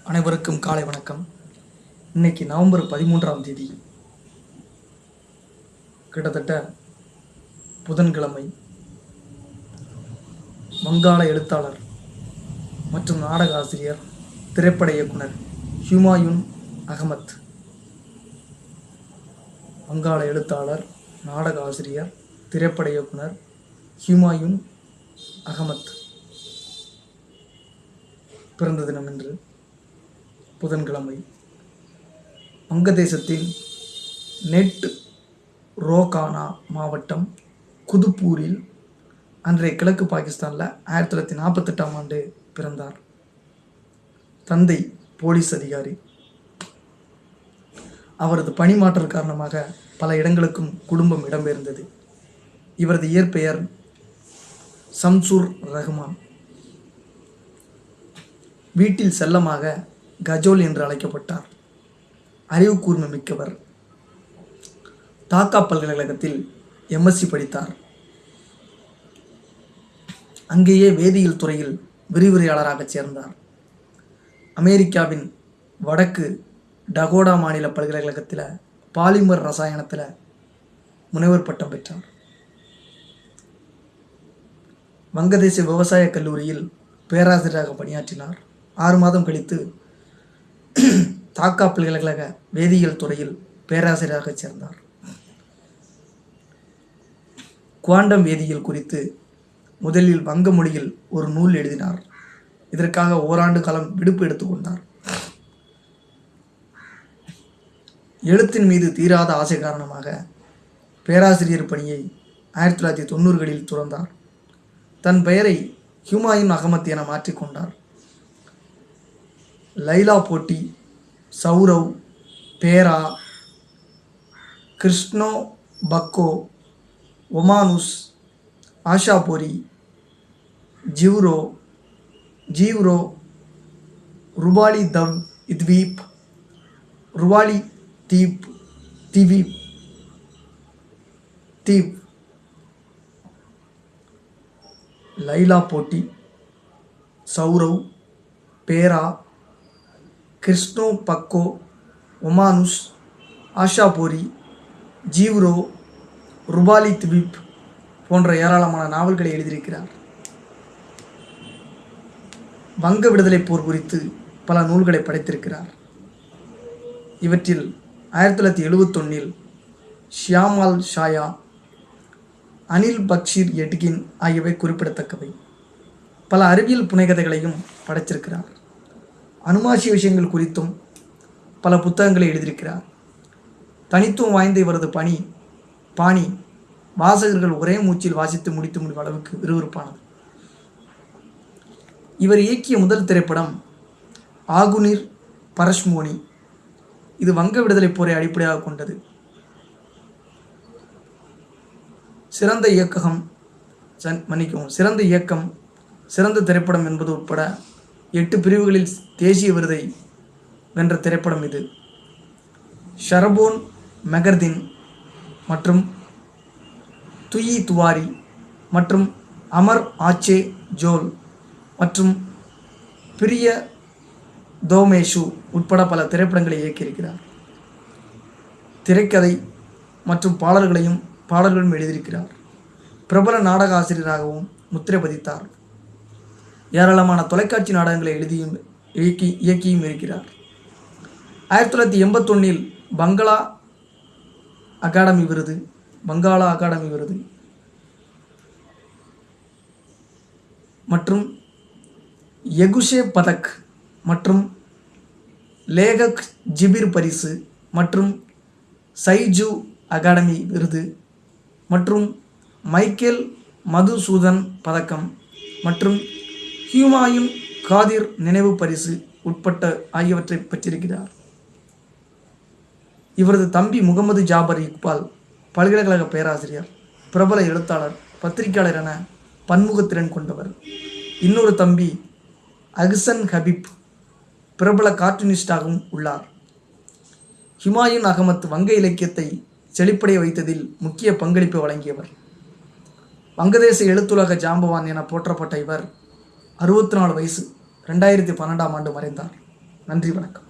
அனைவருக்கும் காலை வணக்கம். இன்னைக்கு நவம்பர் 13ஆம் தேதி, கிட்டத்தட்ட புதன்கிழமை. வங்காள எழுத்தாளர் மற்றும் நாடக ஆசிரியர், திரைப்பட இயக்குனர் ஹுமாயூன் அகமத். வங்காள எழுத்தாளர், நாடக ஆசிரியர், திரைப்பட இயக்குனர் ஹுமாயூன் அகமத் பிறந்த தினம் என்று புதன்கிழமை. வங்கதேசத்தின் நெட் ரோகானா மாவட்டம் குதுப்பூரில், அன்றைய கிழக்கு பாகிஸ்தானில் 1948ஆம் ஆண்டு பிறந்தார். தந்தை போலீஸ் அதிகாரி. அவரது பணிமாற்றல் காரணமாக பல இடங்களுக்கும் குடும்பம் இடம்பெயர்ந்தது. இவரது இயற்பெயர் சம்சூர் ரஹ்மான். வீட்டில் செல்லமாக கஜோல் என்று அழைக்கப்பட்டார். அறிவு கூர்மை மிக்கவர். டாக்கா பல்கலைக்கழகத்தில் எம்எஸ்சி படித்தார். அங்கேயே வேதியியல் துறையில் விரிவுரையாளராக சேர்ந்தார். அமெரிக்காவின் வடக்கு டகோடா மாநில பல்கலைக்கழகத்தில் பாலிமர் ரசாயனத்தில் முனைவர் பட்டம் பெற்றார். வங்கதேச விவசாய கல்லூரியில் பேராசிரியராக பணியாற்றினார். 6 மாதம் கழித்து தாக்கா பல்கலைக்கழக வேதியியல் துறையில் பேராசிரியராக சேர்ந்தார். குவாண்டம் வேதியியல் குறித்து முதலில் வங்க மொழியில் ஒரு நூல் எழுதினார். இதற்காக ஓராண்டு காலம் விடுப்பு எடுத்துக்கொண்டார். எழுத்தின் மீது தீராத ஆசை காரணமாக பேராசிரியர் பணியை 1990களில் துறந்தார். தன் பெயரை ஹுமாயூன் அகமத் என மாற்றிக்கொண்டார். லைலா போட்டி, சௌரவ், பேரா, கிருஷ்ணோ பக்கோ, ஒமானுஸ், ஆஷாபோரி, ஜீவ்ரோ, ருபாலி இத்வீப், ருபாலி தீப், லைலா போட்டி, சௌரவ், பேரா, கிருஷ்ணோ பக்கோ, ஒமானுஸ், ஆஷாபோரி, ஜீவ்ரோ, ருபாலி திவீப் போன்ற ஏராளமான நாவல்களை எழுதியிருக்கிறார். வங்க விடுதலை போர் குறித்து பல நூல்களை படைத்திருக்கிறார். இவற்றில் 1971இல் ஷியாமால் ஷாயா, அனில் பக்ஷீர் எட்கின் ஆகியவை குறிப்பிடத்தக்கவை. பல அறிவியல் புனைகதைகளையும் படைத்திருக்கிறார். அனுமாசிய விஷயங்கள் குறித்தும் பல புத்தகங்களை எழுதியிருக்கிறார். தனித்துவம் வாய்ந்த இவரது பாணி வாசகர்கள் ஒரே மூச்சில் வாசித்து முடித்து முடியும் அளவுக்கு விறுவிறுப்பானது. இவர் இயக்கிய முதல் திரைப்படம் ஆகுனிர் பரஷ்மோனி. இது வங்க விடுதலை போரை அடிப்படையாக கொண்டது. சிறந்த இயக்கம், சிறந்த திரைப்படம் என்பது உட்பட 8 பிரிவுகளில் தேசிய விருதை வென்ற திரைப்படம் இது. ஷரபோன் மெகர்தின் மற்றும் துயி துவாரி மற்றும் அமர் ஆச்சே ஜோல் மற்றும் பிரிய தோமேஷு உட்பட பல திரைப்படங்களை இயக்கியிருக்கிறார். திரைக்கதை மற்றும் பாடல்களும் எழுதியிருக்கிறார். பிரபல நாடக ஆசிரியராகவும் முத்திரை பதித்தார். ஏராளமான தொலைக்காட்சி நாடகங்களை இயக்கியும் இருக்கிறார். 1981இல் வங்காளா அகாடமி விருது மற்றும் எகுஷே பதக் மற்றும் லேகக் ஜிபிர் பரிசு மற்றும் சைஜு அகாடமி விருது மற்றும் மைக்கேல் மதுசூதன் பதக்கம் மற்றும் ஹுமாயூன் காதிர் நினைவு பரிசு உட்பட்ட ஆகியவற்றை பெற்றிருக்கிறார். இவரது தம்பி முகமது ஜாபர் இக்பால் பல்கலைக்கழக பேராசிரியர், பிரபல எழுத்தாளர், பத்திரிகையாளர் என பன்முகத்திறன் கொண்டவர். இன்னொரு தம்பி அஹ்சன் ஹபீப் பிரபல கார்ட்டூனிஸ்டாகவும் உள்ளார். ஹுமாயூன் அகமத் வங்க இலக்கியத்தை செழிப்படைய வைத்ததில் முக்கிய பங்களிப்பு வழங்கியவர். வங்கதேச எழுத்துலக ஜாம்பவான் என போற்றப்பட்ட இவர் 64 வயசு 2012ஆம் ஆண்டு மறைந்தார். நன்றி, வணக்கம்.